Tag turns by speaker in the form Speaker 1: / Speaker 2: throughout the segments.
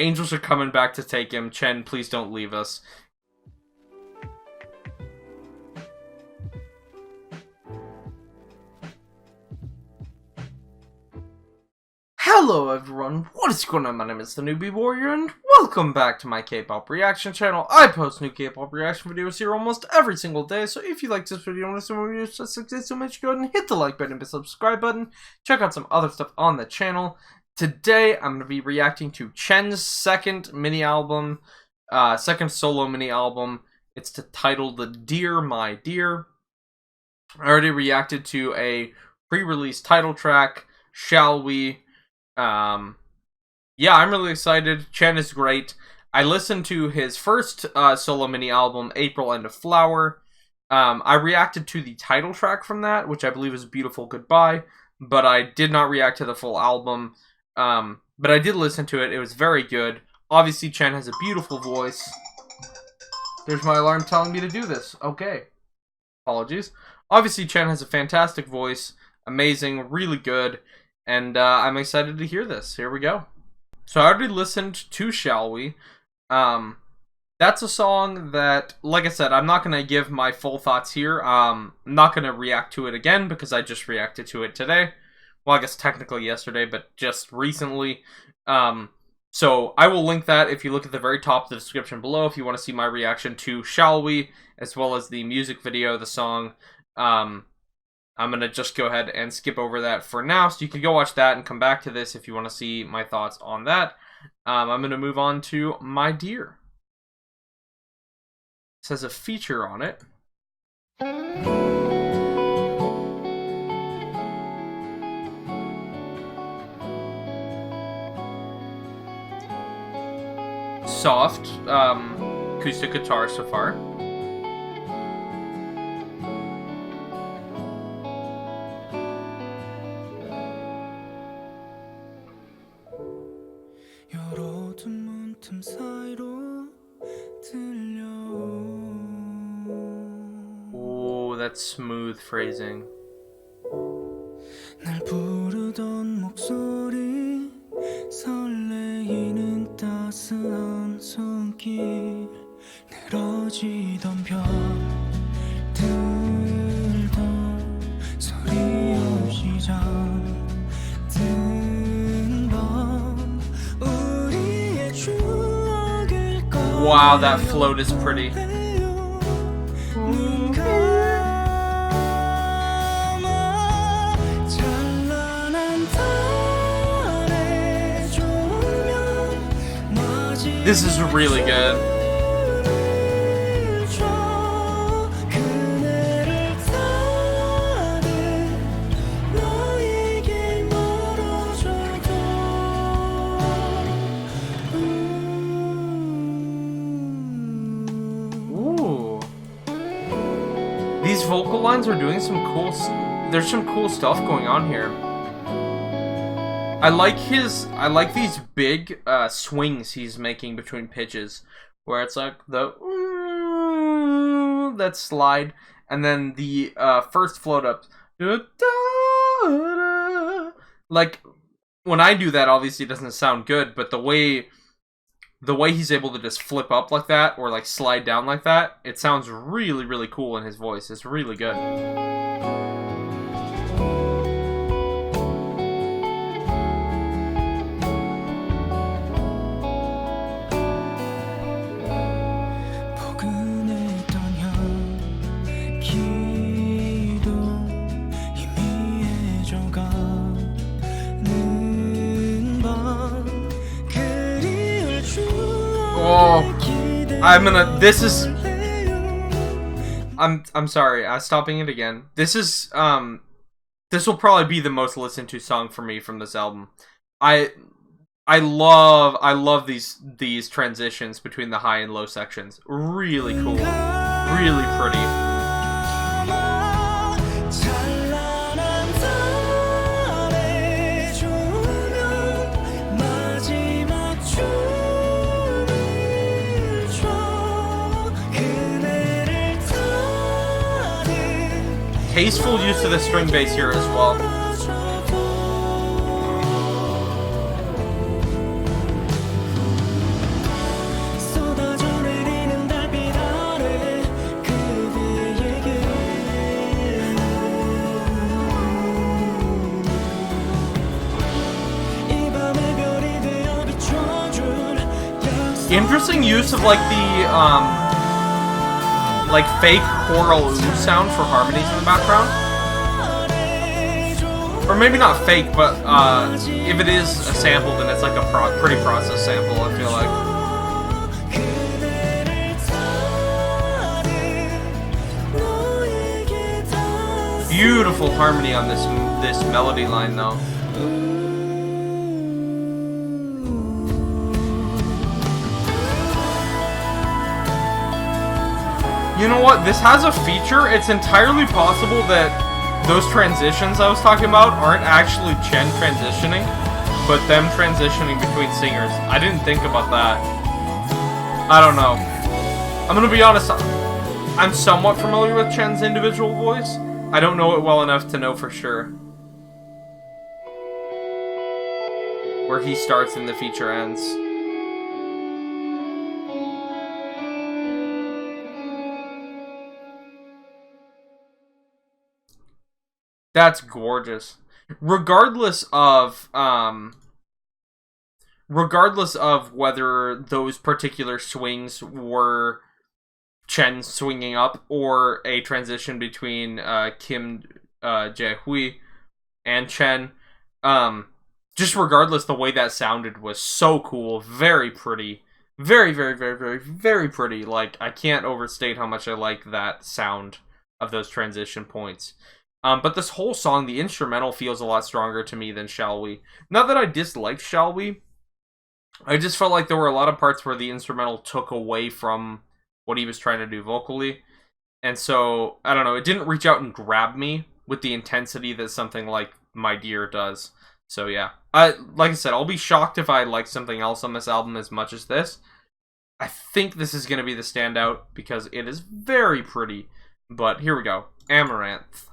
Speaker 1: angels are coming back to take him. Chen, please don't leave us. Hello everyone, what is going on? My name is the Newbie Warrior, and welcome back to my K-pop reaction channel. I post new K-pop reaction videos here almost every single day, so if you like this video and want to see more videos just like this, so make sure you go ahead and hit the like button and the subscribe button. Check out some other stuff on the channel. Today, I'm going to be reacting to CHEN's second mini album, second solo mini album. It's titled Dear My Dear. I already reacted to a pre-release title track, Shall We? Yeah, I'm really excited. Chen is great. I listened to his first solo mini album, April and a Flower. I reacted to the title track from that, which I believe is Beautiful Goodbye, but I did not react to the full album. But I did listen to it. It was very good. Obviously, Chen has a beautiful voice. There's my alarm telling me to do this. Okay. Apologies. Obviously, Chen has a fantastic voice. Amazing. Really good. And I'm excited to hear this. Here we go. So I already listened to Shall We. That's a song that, like I said, I'm not going to give my full thoughts here. I'm not going to react to it again because I just reacted to it today. Well, I guess technically yesterday, but just recently. So I will link that if you look at the very top of the description below if you want to see my reaction to Shall We, as well as the music video, the song. I'm going to just go ahead and skip over that for now, so you can go watch that and come back to this if you want to see my thoughts on that. I'm going to move on to My Dear. It says a feature on it. Soft acoustic guitar so far. Oh, that's smooth phrasing. Wow, that float is pretty. This is really good. These vocal lines are doing some cool. There's some cool stuff going on here. I like these big swings he's making between pitches, where it's like the that slide, and then the first float up. Like when I do that, obviously it doesn't sound good, but the way he's able to just flip up like that, or like slide down like that, it sounds really, really cool in his voice. It's really good. Oh, I'm sorry, I'm stopping it again. This will probably be the most listened to song for me from this album. I love these transitions between the high and low sections. Really cool. Really pretty. Tasteful use of the string bass here as well. Interesting use of like the like fake choral ooh sound for harmonies in the background. Or maybe not fake, but if it is a sample, then it's like a pretty processed sample, I feel like. Beautiful harmony on this melody line, though. You know what? This has a feature. It's entirely possible that those transitions I was talking about aren't actually Chen transitioning, but them transitioning between singers. I didn't think about that. I don't know. I'm gonna be honest. I'm somewhat familiar with Chen's individual voice. I don't know it well enough to know for sure where he starts and the feature ends. That's gorgeous. Regardless of whether those particular swings were Chen swinging up or a transition between Kim Jae-hui and Chen, just regardless, the way that sounded was so cool, very pretty, very, very, very, very, very pretty. Like, I can't overstate how much I like that sound of those transition points. But this whole song, the instrumental feels a lot stronger to me than Shall We. Not that I disliked Shall We, I just felt like there were a lot of parts where the instrumental took away from what he was trying to do vocally. And so, I don't know, it didn't reach out and grab me with the intensity that something like My Dear does. So yeah, like I said, I'll be shocked if I like something else on this album as much as this. I think this is going to be the standout because it is very pretty. But here we go, Amaranth.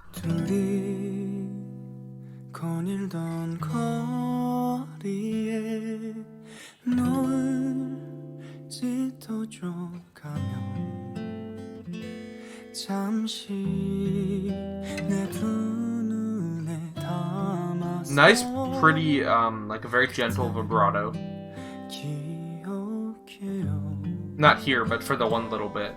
Speaker 1: Nice, pretty, like a very gentle vibrato. Not here, but for the one little bit.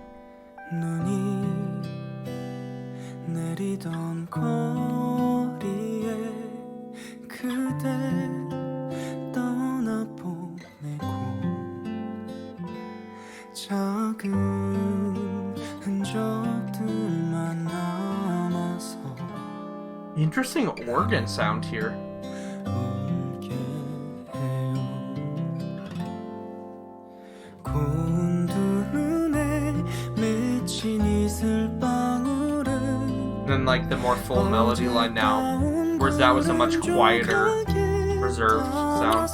Speaker 1: Interesting organ sound here. Then like the more full melody line now, whereas that was a much quieter, reserved sound.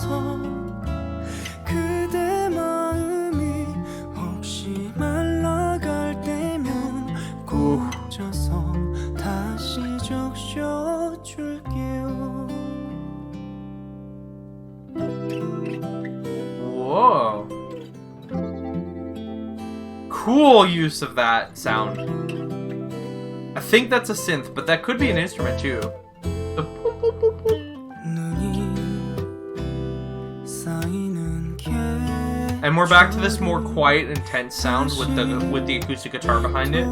Speaker 1: Ooh. Whoa. Cool use of that sound. I think that's a synth, but that could be an instrument too. The boop, boop, boop, boop. And we're back to this more quiet, intense sound with the acoustic guitar behind it. A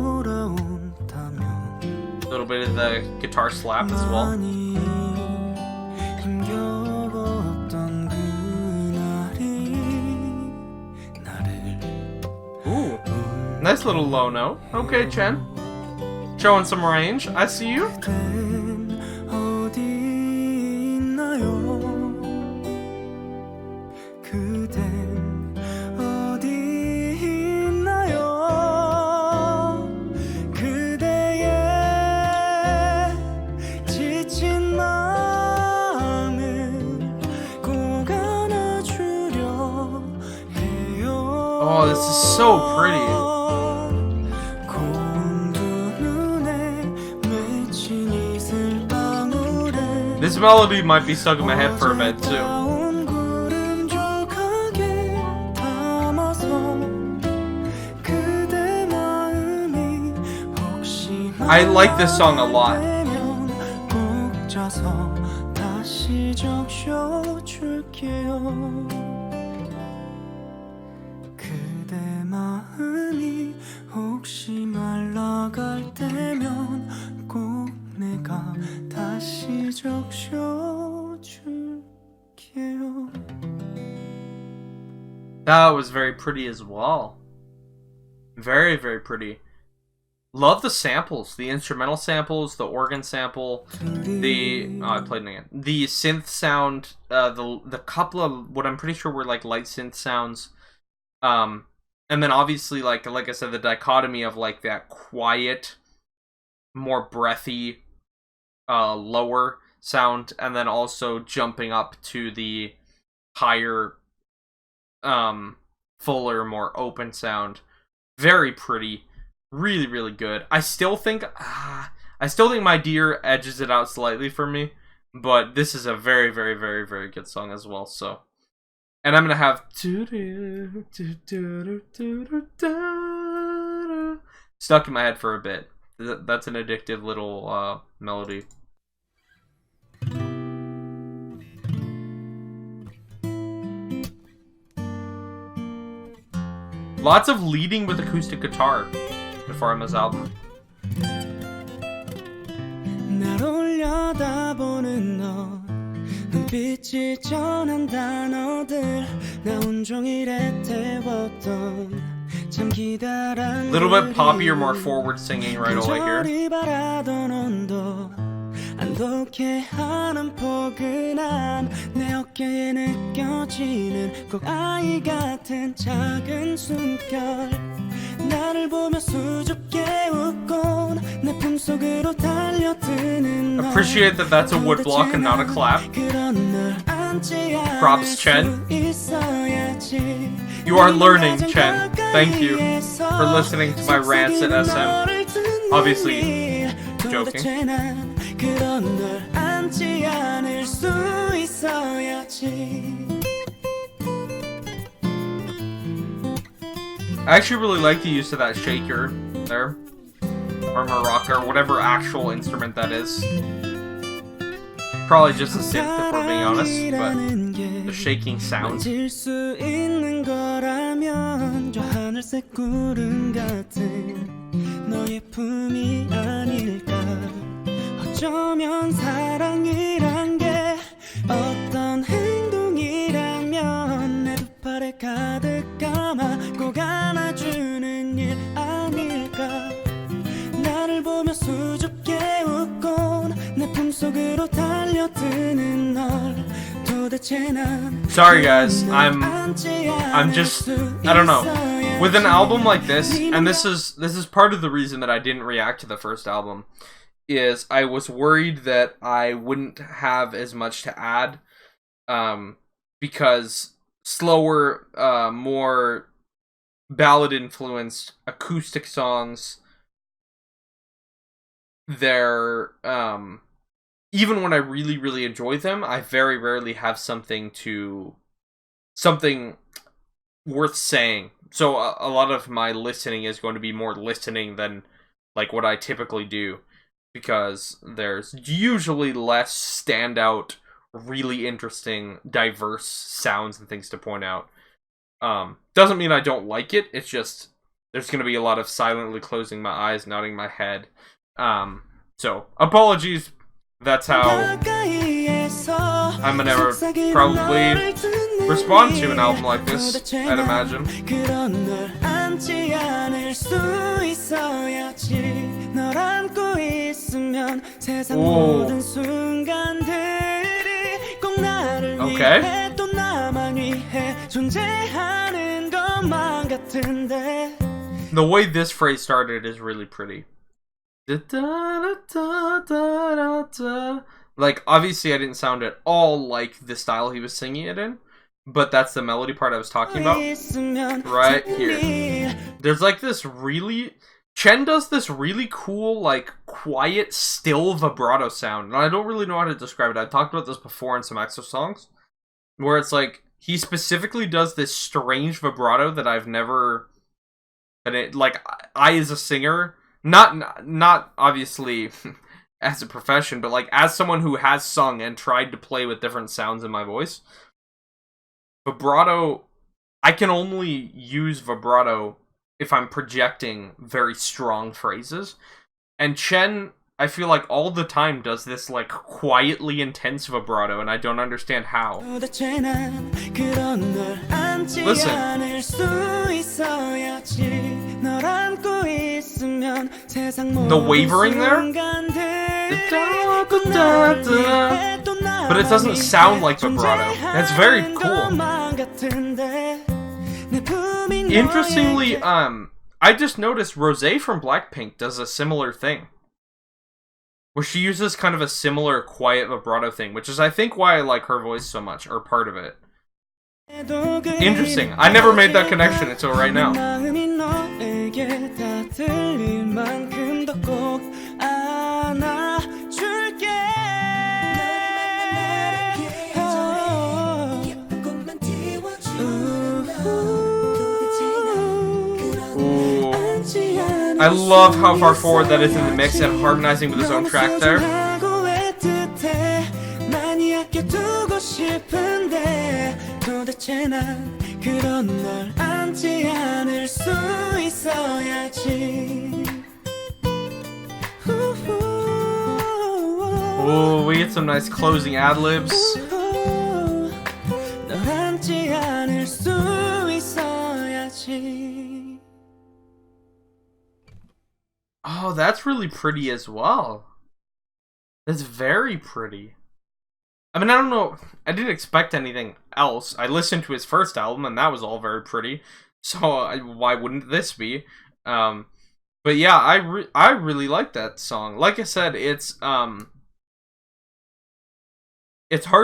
Speaker 1: little bit of the guitar slap as well. Ooh, nice little low note. Okay, Chen. Showing some range. I see you. Oh, this is so pretty. This melody might be stuck in my head for a bit too. I like this song a lot.
Speaker 2: 혹시 말라갈 때면 꼭 내가 다시 적셔줄게요.
Speaker 1: That was very pretty as well. Very, very pretty. Love the samples, the instrumental samples, the organ sample, I played it again. The synth sound, the couple of what I'm pretty sure were like light synth sounds, and then obviously like I said, the dichotomy of like that quiet, more breathy, lower sound, and then also jumping up to the higher, fuller, more open sound. Very pretty. Really, really good. I still think My Dear edges it out slightly for me, but this is a very, very, very, very good song as well. So, and I'm gonna have stuck in my head for a bit. That's an addictive little melody. Lots of leading with acoustic guitar before this album.
Speaker 2: 날 올려다보는 너 눈빛이 전한 단어들 나 온종일 애태웠던 참 기다란
Speaker 1: little bit poppier, more forward singing right away here.
Speaker 2: 안독해 하는 포근함 내 어깨에 느껴지는 꼭 아이 같은 작은 숨결 나를 보며 수줍게 웃곤 내 품속으로 달려드는 너
Speaker 1: Appreciate that that's a wood block and not a clap. Props, Chen. You are learning, Chen. Thank you for listening to my rants at SM. Obviously, joking.
Speaker 2: 그런 널 안지 않을 수 있어야지.
Speaker 1: I actually really like the use of that shaker there, or maraca, or whatever actual instrument that is. Probably just a synth, if we're being honest, but the shaking sound.
Speaker 2: 수 있는 거라면 저 하늘색 구름 같은 너의 품이 아닐까. 어쩌면 사랑이란 게 어떤 행동이라면 내 두 팔에 가득 감아 꼭 안아주는 일 아닐까. 나를 보며 수줍게 웃곤 내 품속으로 달려드는 널 도대체 난
Speaker 1: Sorry guys, I'm just, I don't know. With an album like this, and this is part of the reason that I didn't react to the first album, is I was worried that I wouldn't have as much to add, because slower, more ballad-influenced acoustic songs, they're, even when I really, really enjoy them, I very rarely have something worth saying. So a lot of my listening is going to be more listening than like what I typically do, because there's usually less standout, really interesting, diverse sounds and things to point out. Doesn't mean I don't like it, it's just there's going to be a lot of silently closing my eyes, nodding my head. So, apologies, that's how I'm gonna probably respond to an album like this, I'd imagine. Ooh. Okay. The way this phrase started is really pretty. Like, obviously I didn't sound at all like the style he was singing it in, but that's the melody part I was talking about. Right here. There's like this really... Chen does this really cool, like, quiet, still vibrato sound, and I don't really know how to describe it. I've talked about this before in some EXO songs, where it's like, he specifically does this strange vibrato that I've never... Like, I as a singer... Not obviously as a profession, but like as someone who has sung and tried to play with different sounds in my voice, vibrato, I can only use vibrato if I'm projecting very strong phrases. And Chen, I feel like all the time does this like quietly intense vibrato, and I don't understand how. Listen. The wavering there? But it doesn't sound like vibrato. That's very cool. Interestingly, I just noticed Rosé from Blackpink does a similar thing. Where she uses kind of a similar quiet vibrato thing, which is I think why I like her voice so much, or part of it. Interesting. I never made that connection until right now. I love how far forward that is in the mix and harmonizing with his own track there. Oh, we get some nice closing ad-libs. Oh, that's really pretty as well. That's very pretty. I mean, I don't know. I didn't expect anything else. I listened to his first album, and that was all very pretty. So why wouldn't this be? But yeah, I really like that song. Like I said, it's hard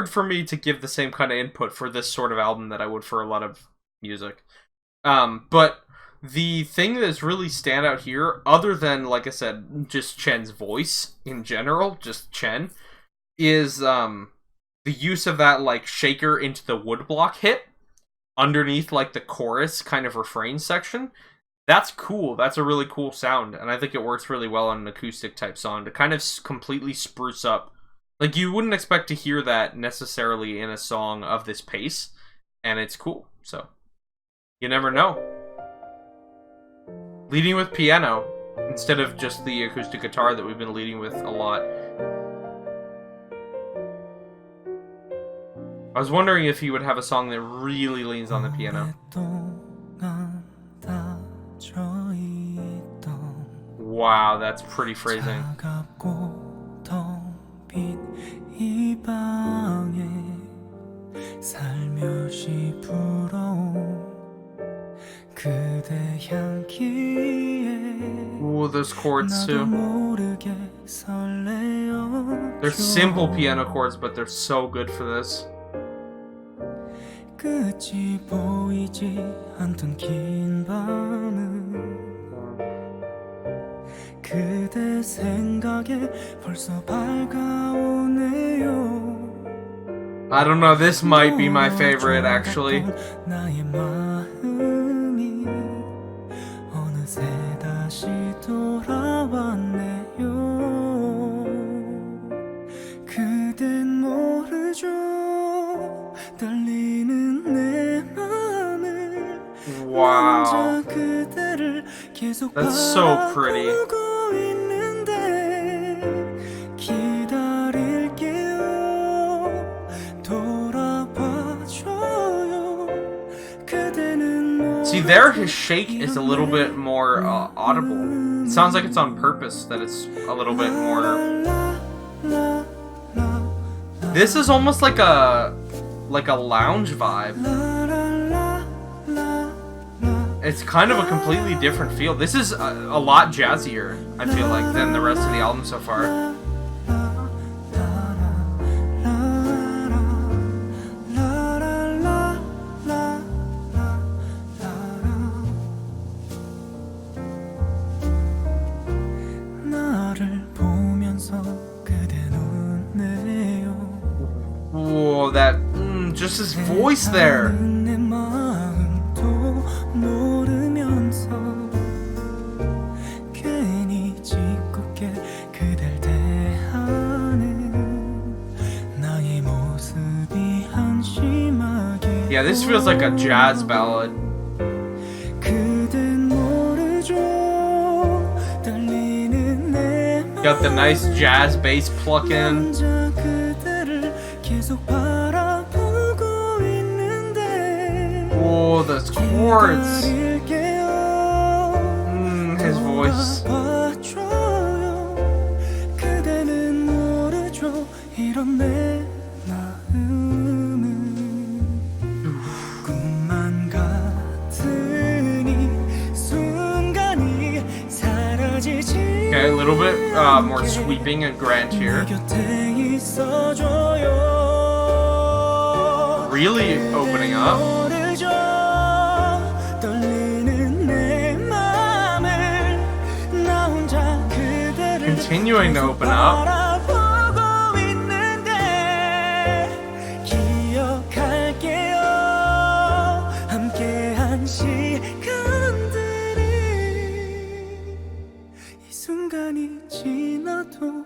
Speaker 1: for me to give the same kind of input for this sort of album that I would for a lot of music. But the thing that's really stand out here, other than, like I said, just Chen's voice in general, just Chen, is the use of that like shaker into the woodblock hit underneath like the chorus kind of refrain section. That's cool. That's a really cool sound, and I think it works really well on an acoustic type song to kind of completely spruce up. Like, you wouldn't expect to hear that necessarily in a song of this pace, and it's cool. So, you never know. Leading with piano, instead of just the acoustic guitar that we've been leading with a lot. I was wondering if he would have a song that really leans on the piano. Wow, that's pretty phrasing. Ooh, those chords too. They're simple piano chords, but they're so good for this. I don't know, this might be my favorite actually. Wow. That's so pretty. See, there his shake is a little bit more audible. It sounds like it's on purpose that it's a little bit more... This is almost like a lounge vibe. It's kind of a completely different feel. This is a lot jazzier, I feel like, than the rest of the album so far. Whoa, that... just his voice there. Yeah, this feels like a jazz ballad. Got the nice jazz bass pluck in.
Speaker 2: 혼자 그대를 계속 바라보고 있는데
Speaker 1: Oh, that's Quartz.
Speaker 2: 기다릴게요.
Speaker 1: His voice.
Speaker 2: 봐줘요. 그대는 모르죠. 이런 내 마음은 꿈만 같은 이 순간이 사라지지.
Speaker 1: Okay, a little bit more sweeping and grand here.
Speaker 2: 곁에 있어줘요.
Speaker 1: Really opening up.
Speaker 2: 모르죠. 떨리는 내 맘을 나 혼자 그대를
Speaker 1: Continuing to open up.
Speaker 2: 바라보고 있는데 기억할게요. 함께한 시간들이 이 순간이 지나도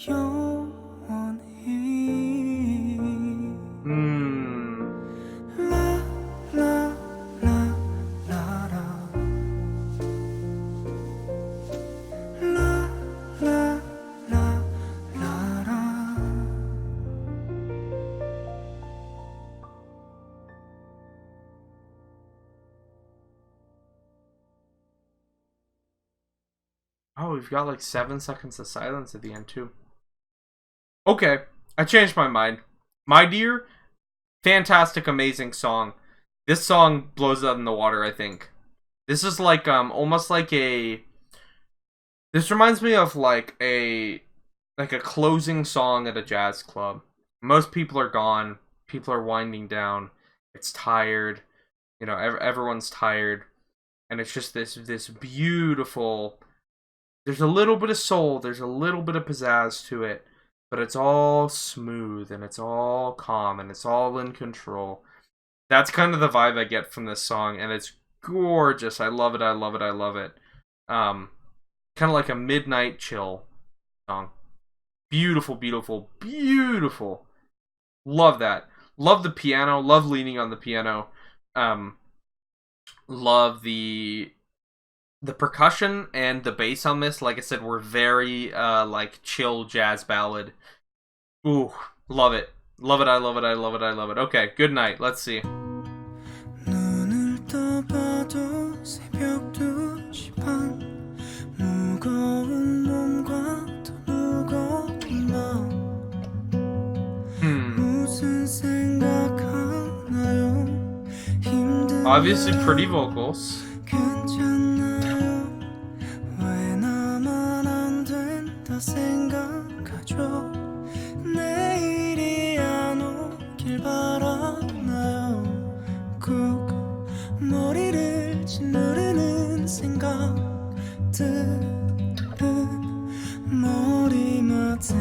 Speaker 2: 영원히
Speaker 1: Oh, we've got like 7 seconds of silence at the end too. Okay, I changed my mind. My Dear, fantastic, amazing song. This song blows it out in the water, I think. This is like almost like a. This reminds me of like a closing song at a jazz club. Most people are gone. People are winding down. It's tired. You know, everyone's tired, and it's just this beautiful. There's a little bit of soul. There's a little bit of pizzazz to it, but it's all smooth and it's all calm and it's all in control. That's kind of the vibe I get from this song, and it's gorgeous. I love it. I love it. I love it. Kind of like a midnight chill song. Beautiful, beautiful, beautiful. Love that. Love the piano. Love leaning on the piano. Love the percussion and the bass on this. Like I said, were very like chill jazz ballad. Ooh, love it. Love it. I love it. I love it. I love it. Okay, good night. Let's see.
Speaker 2: 눈을 떠봐도 새벽 2시 반 무거운 몸과 더 무거운 마음 무슨 생각하나요 힘든
Speaker 1: Obviously pretty vocals.
Speaker 2: 괜찮나요 왜 나만 안 된다 생각하죠 내일이 안 오길 바라나요 꾹 머리를 짓누르는 생각들은 머리맡에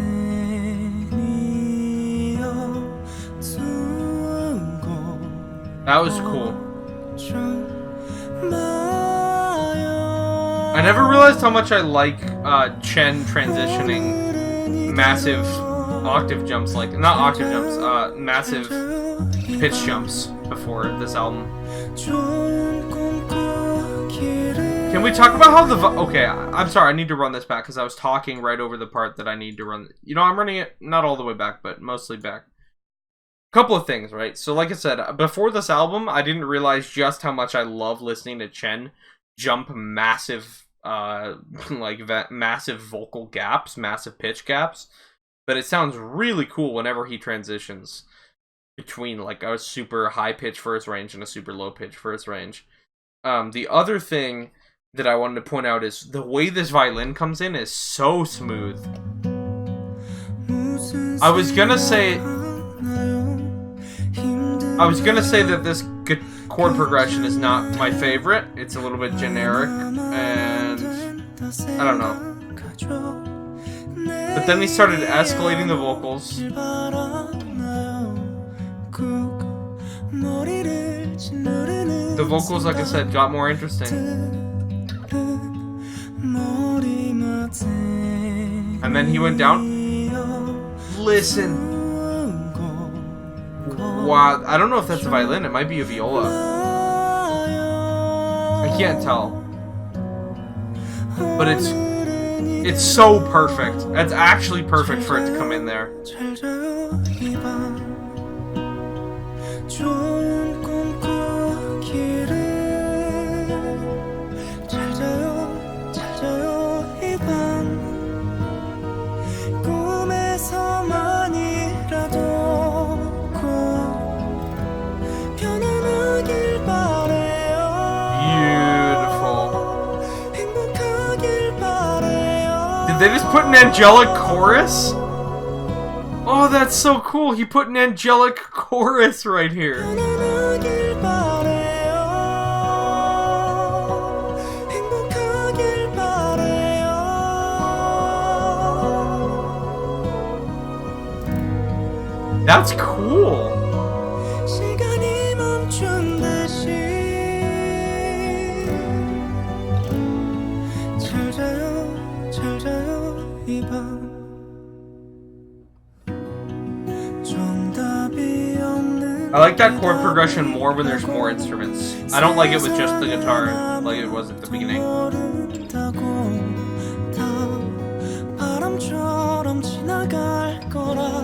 Speaker 1: That was cool. I never realized how much I like CHEN transitioning massive octave jumps, like, not octave jumps, massive pitch jumps before this album. Can we talk about how the okay, I'm sorry, I need to run this back because I was talking right over the part that I need to run. You know, I'm running it not all the way back, but mostly back. Couple of things, right? So like I said, before this album, I didn't realize just how much I love listening to CHEN jump massive, massive vocal gaps, massive pitch gaps. But it sounds really cool whenever he transitions between like a super high pitch first range and a super low pitch first range. The other thing that I wanted to point out is the way this violin comes in is so smooth. I was gonna say that this chord progression is not my favorite. It's a little bit generic, and I don't know. But then he started escalating the vocals. The vocals, like I said, got more interesting. And then he went down. Listen. Wow, I don't know if that's a violin. It might be a viola. I can't tell. But it's It's so perfect. It's actually perfect for it to come in there.
Speaker 2: 잘 자요 이 밤 좋은 꿈 꾸기를 잘 자요 이 밤 꿈에서만이라도 꼭 편안하길 바래요
Speaker 1: Beautiful.
Speaker 2: 행복하길 바래요
Speaker 1: Did they just put an angelic chorus? Oh, that's so cool. He put an angelic chorus right here.
Speaker 2: 편안하길 바래요 행복하길 바래요
Speaker 1: That's cool.
Speaker 2: 시간이 멈춘 듯이 잘 자요 이 밤 정답이 없는
Speaker 1: I like that chord progression more when there's more instruments. I don't like it with just the guitar, like it was at the beginning.
Speaker 2: 모른다고 다 바람처럼 지나갈 거라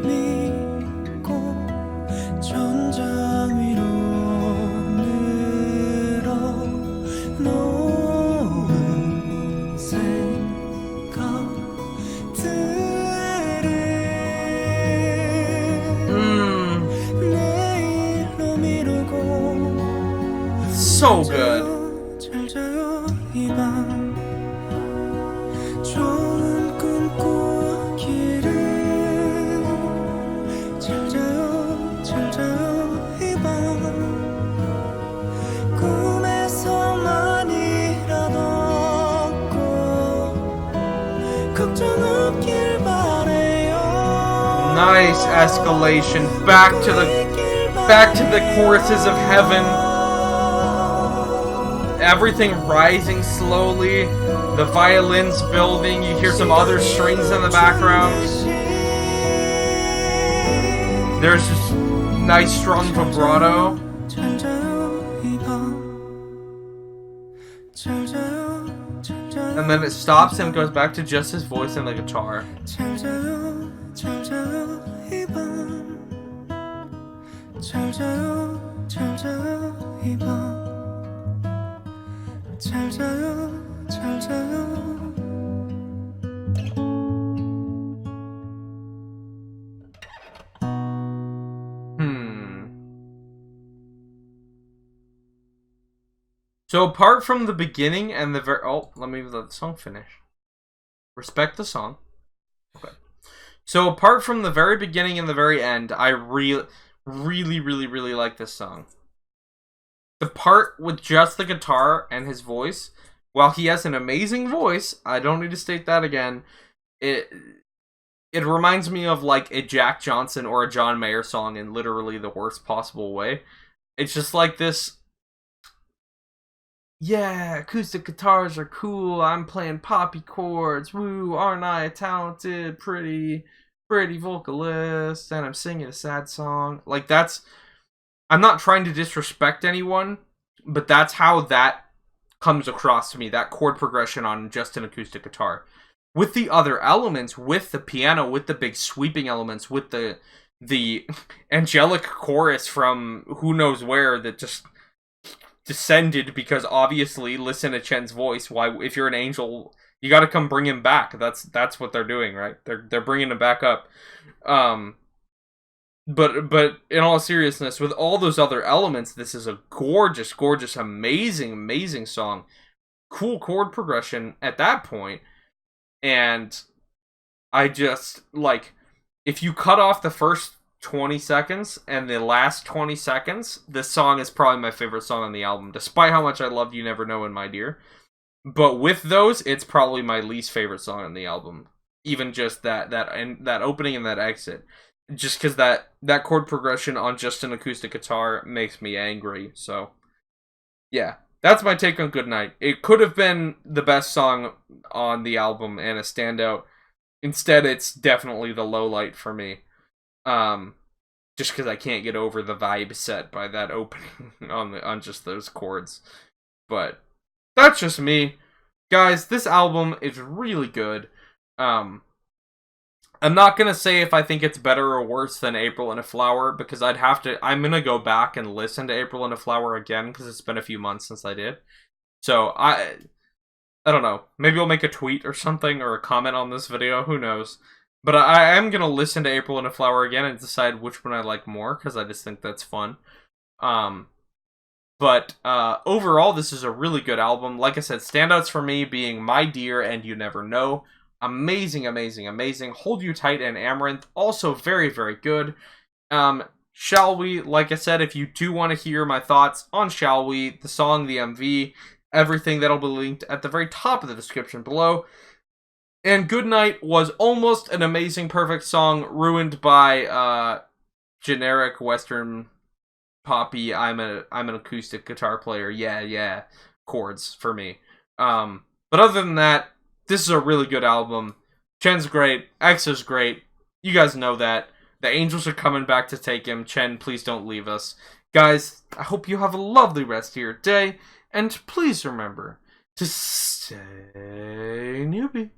Speaker 2: 믿고 천장 위로 늘어놓은 생각들을 내일로 미루고
Speaker 1: So good.
Speaker 2: 잘 자요 이 밤 좋은 꿈 꾸기를 잘 자요 이 밤 꿈에서만이라도 꼭 걱정 없길 바래요
Speaker 1: Nice escalation. Back to the choruses of heaven. Everything rising slowly. The violins building. You hear some other strings in the background. There's this nice strong vibrato.
Speaker 2: 잘 자요 이 밤 잘 자요
Speaker 1: And then it stops and goes back to just his voice and the guitar.
Speaker 2: 잘 자요 이 밤 잘 자요 이 밤 잘 자요
Speaker 1: So apart from the beginning and the let me let the song finish. Respect the song. Okay. So apart from the very beginning and the very end, I really like this song. The part with just the guitar and his voice, while he has an amazing voice, I don't need to state that again, it reminds me of like a Jack Johnson or a John Mayer song in literally the worst possible way. It's just like this, yeah, acoustic guitars are cool, I'm playing poppy chords, woo, aren't I a talented, pretty vocalist, and I'm singing a sad song. Like, that's, I'm not trying to disrespect anyone, but that's how that comes across to me, that chord progression on just an acoustic guitar. With the other elements, with the piano, with the big sweeping elements, with the angelic chorus from who knows where that just descended, because obviously, listen to Chen's voice. Why, if you're an angel, you got to come bring him back. That's what they're doing, right? They're bringing him back up. But in all seriousness, with all those other elements, this is a gorgeous, amazing song. Cool chord progression at that point. And I just, like, if you cut off the first 20 seconds and the last 20 seconds, this song is probably my favorite song on the album, despite how much I loved You Never Know and My Dear. But with those, it's probably my least favorite song on the album. Even just that opening and that exit. Just because that chord progression on just an acoustic guitar makes me angry. So, yeah. That's my take on Goodnight. It could have been the best song on the album and a standout. Instead, it's definitely the low light for me. Just because I can't get over the vibe set by that opening on just those chords. But that's just me. Guys, this album is really good. I'm not gonna say if I think it's better or worse than April in a Flower, because I'm gonna go back and listen to April in a Flower again, because it's been a few months since I did. So, I don't know. Maybe I'll make a tweet or something, or a comment on this video, who knows. But I am gonna listen to April in a Flower again and decide which one I like more, because I just think that's fun. But overall, this is a really good album. Like I said, standouts for me being My Dear and You Never Know. Amazing, amazing, amazing. Hold You Tight and Amaranth. Also very, very good. Shall We? Like I said, if you do want to hear my thoughts on Shall We, the song, the MV, everything, that'll be linked at the very top of the description below. And Goodnight was almost an amazing, perfect song, ruined by generic Western poppy, I'm an acoustic guitar player, yeah, chords for me. But other than that, this is a really good album. Chen's great, EXO's great. You guys know that. The Angels are coming back to take him. Chen, please don't leave us. Guys, I hope you have a lovely rest of your day, and please remember to stay newbie.